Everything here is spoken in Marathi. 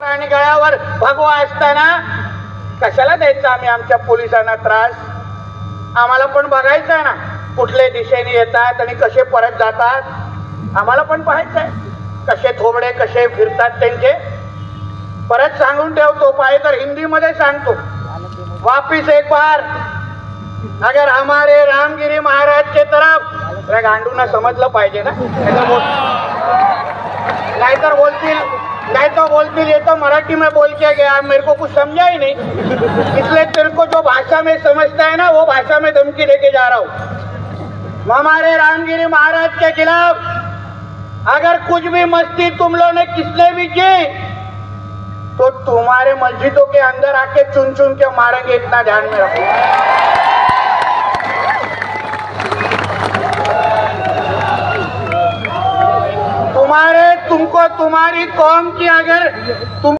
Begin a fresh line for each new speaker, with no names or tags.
आणि गळ्यावर भगवा असताना कशाला द्यायचा आम्ही आमच्या पोलिसांना त्रास? आम्हाला पण बघायचं आहे ना कुठल्या दिशेने येतात आणि कसे परत जातात. आम्हाला पण पाहायचंय कसे थोबडे कसे फिरतात त्यांचे. परत सांगून ठेवतो, पाहिजे तर हिंदी मध्ये सांगतो, वापिस एक बार अगर हमारे रामगिरी महाराज के तरफ. गांडूंना समजलं पाहिजे ना, नाहीतर बोलतील ये तो मराठी में बोल के गया, मेरे को कुछ समझा ही नहीं, इसलिए तेरे को जो भाषा में समझता है ना वो भाषा में धमकी देके जा रहा हूँ. हमारे रामगिरी महाराज के खिलाफ अगर कुछ भी मस्ती तुम लोगों ने किसने भी की तो तुम्हारे मस्जिदों के अंदर आके चुन चुन के मारेंगे, इतना ध्यान में रखो. तुमको तुम्हारी कौम की अगर तुम